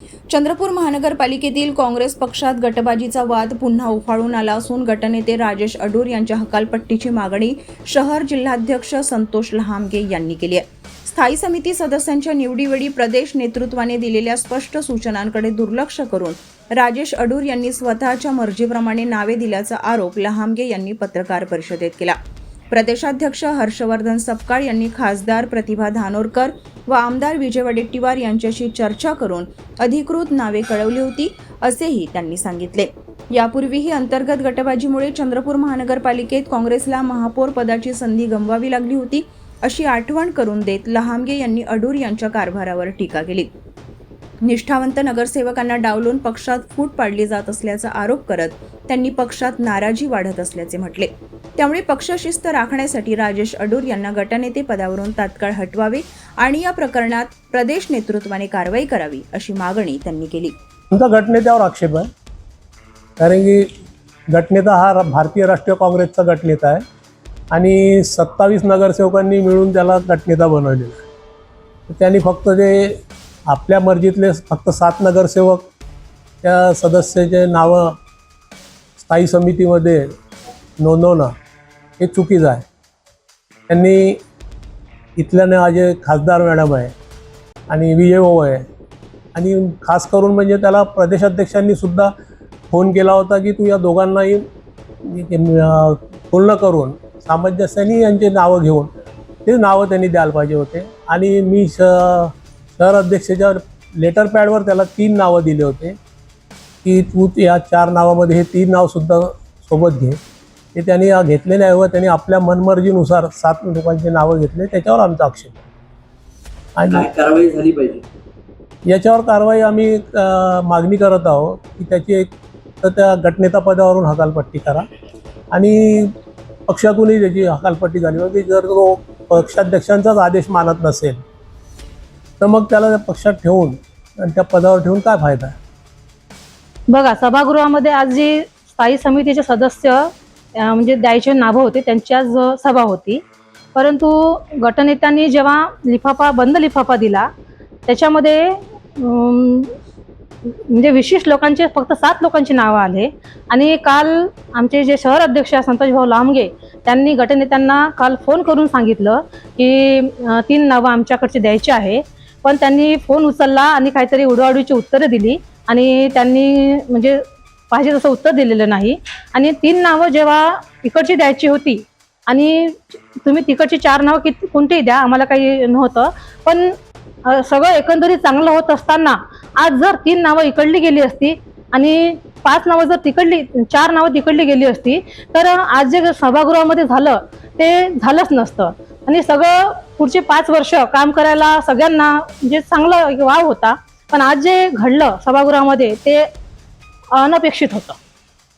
चंद्रपूर महानगरपालिकेतील काँग्रेस पक्षात गटबाजीचा वाद पुन्हा उफाळून आला असून गटनेते राजेश अडूर यांच्या हकालपट्टीची मागणी शहर जिल्हाध्यक्ष संतोष लहामगे यांनी केली आहे। स्थायी समिती सदस्यांच्या निवडीवेळी प्रदेश नेतृत्वाने दिलेल्या स्पष्ट सूचनांकडे दुर्लक्ष करून राजेश अडूर यांनी स्वतःच्या मर्जीप्रमाणे नावे दिल्याचा आरोप लहामगे यांनी पत्रकार परिषदेत केला। प्रदेशाध्यक्ष हर्षवर्धन सपकाळ यांनी खासदार प्रतिभा धानोरकर व आमदार विजय वडेट्टीवार यांच्याशी चर्चा करून अधिकृत नावे कळवली होती असेही त्यांनी सांगितले। यापूर्वीही अंतर्गत गटबाजीमुळे चंद्रपूर महानगरपालिकेत काँग्रेसला महापौर पदाची संधी गमवावी लागली होती अशी आठवण करून देत लहामगे यांनी अडूर यांच्या कारभारावर टीका केली। निष्ठावंत नगरसेवकांना डावलून पक्षात फूट पाडली जात असल्याचा आरोप करत त्यांनी पक्षात नाराजी वाढत असल्याचे म्हटले। त्यामुळे पक्षशिस्त राखण्यासाठी राजेश अडूर यांना गटनेते पदावरून तात्काळ हटवावे आणि या प्रकरणात प्रदेश नेतृत्वाने कारवाई करावी अशी मागणी त्यांनी केली। तुमचा गटनेत्यावर आक्षेप आहे, कारण की गटनेता हा भारतीय राष्ट्रीय काँग्रेसचा गटनेता आहे आणि 27 नगरसेवकांनी मिळून त्याला गटनेता बनवलेला आहे। त्यांनी फक्त जे आपल्या मर्जीतले फक्त 7 नगरसेवक त्या सदस्याचे नावं स्थायी समितीमध्ये नोंदवणं हे चुकीचं आहे। त्यांनी इथल्या जे खासदार मॅडम आहे आणि विजय भाऊ आहे आणि खास करून म्हणजे त्याला प्रदेशाध्यक्षांनी सुद्धा फोन केला होता की तू या दोघांनाही पूर्ण करून सामंजस्याने यांचे नावं घेऊन ते नावं त्यांनी द्यायला पाहिजे होते। आणि मी शहर अध्यक्षाच्या लेटर पॅडवर त्याला 3 नावं दिले होते की तू या 4 नावामध्ये हे 3 नावसुद्धा सोबत घे। ते त्यांनी घेतले नाही व त्यांनी आपल्या मनमर्जीनुसार 7 लोकांची नावं घेतले, त्याच्यावर आमचा आक्षेप आहे। आणि कारवाई झाली पाहिजे, याच्यावर कारवाई आम्ही मागणी करत आहोत की त्याची एक तर त्या गटनेता पदावरून हकालपट्टी करा आणि पक्षातूनही त्याची हकालपट्टी झाली पाहिजे। जर तो पक्षाध्यक्षांचाच आदेश मानत नसेल तर मग त्याला त्या पक्षात ठेवून आणि त्या पदावर ठेवून काय फायदा आहे। बघा, सभागृहामध्ये आज जी स्थायी समितीचे सदस्य म्हणजे द्यायचे नावं होते त्यांची आज सभा होती, परंतु गटनेत्यांनी जेव्हा बंद लिफाफा दिला त्याच्यामध्ये म्हणजे विशिष्ट लोकांचे फक्त 7 लोकांची नावं आले। आणि काल आमचे जे शहर अध्यक्ष संतोष भाऊ लामगे त्यांनी गटनेत्यांना काल फोन करून सांगितलं की 3 नावं आमच्याकडची द्यायची आहे, पण त्यांनी फोन उचलला आणि काहीतरी उडवाउडवीची उत्तरं दिली आणि त्यांनी म्हणजे पाहिजे तसं उत्तर दिलेलं नाही। आणि 3 नावं जेव्हा इकडची द्यायची होती आणि तुम्ही तिकडची 4 नावं कोणतीही द्या, आम्हाला काही नव्हतं, पण सगळं एकंदरीत चांगलं होत असताना आज जर 3 नावं इकडली गेली असती आणि 5 नावं जर 4 नावं तिकडली गेली असती तर आज जे सभागृहामध्ये झालं ते झालंच नसतं आणि सगळं पुढचे 5 वर्ष काम करायला सगळ्यांना म्हणजे चांगलं वाव होता। पण आज जे घडलं सभागृहामध्ये ते अनपेक्षित होतं।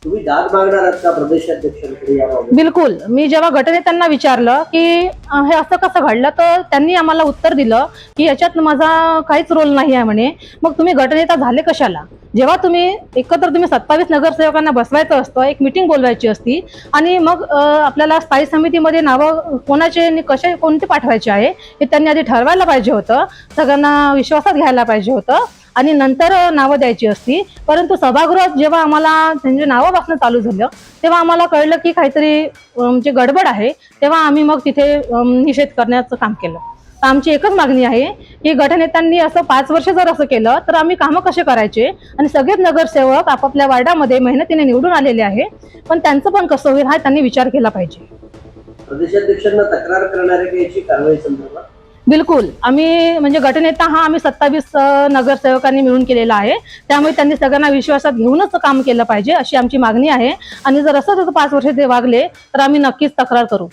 तुम्ही दाद मागणार आहात का प्रदेशाध्यक्षांकडे याबाबत? बिलकुल। मी जेव्हा गटनेत्यांना विचारलं की हे असं कसं घडलं तर त्यांनी आम्हाला उत्तर दिलं की याच्यात माझा काहीच रोल नाही आहे म्हणे। मग तुम्ही गटनेता झाले कशाला? जेव्हा तुम्ही 27 नगरसेवकांना बसवायचं असतं, एक मीटिंग बोलवायची असती आणि मग आपल्याला स्थायी समितीमध्ये नावं कोणते पाठवायचे आहे हे त्यांनी आधी ठरवायला पाहिजे होतं, सगळ्यांना विश्वासात घ्यायला पाहिजे होतं आणि नंतर नावं द्यायची असती। परंतु सभागृहात जेव्हा आम्हाला त्यांचे नावं बसणं चालू झालं तेव्हा आम्हाला कळलं की काहीतरी म्हणजे गडबड आहे, तेव्हा आम्ही मग तिथे निषेध करण्याचं काम केलं। तर आमची एकच मागणी आहे की गटनेत्यांनी असं 5 वर्ष जर असं केलं तर आम्ही कामं कसे करायचे? आणि सगळेच नगरसेवक आपापल्या वार्डामध्ये मेहनतीने निवडून आलेले आहे, पण त्यांचं पण कसं होईल हा त्यांनी विचार केला पाहिजे। प्रदेशाध्यक्षांना तक्रार करणाऱ्या याची कारवाई संदर्भात बिलकुल आम्ही म्हणजे गटनेता हा आम्ही 27 नगरसेवकांनी मिळून केलेला आहे, त्यामुळे त्यांनी सगळ्यांना विश्वासात घेऊनच काम केलं पाहिजे अशी आमची मागणी आहे। आणि जर असं 5 वर्ष ते वागले तर आम्ही नक्कीच तक्रार करू।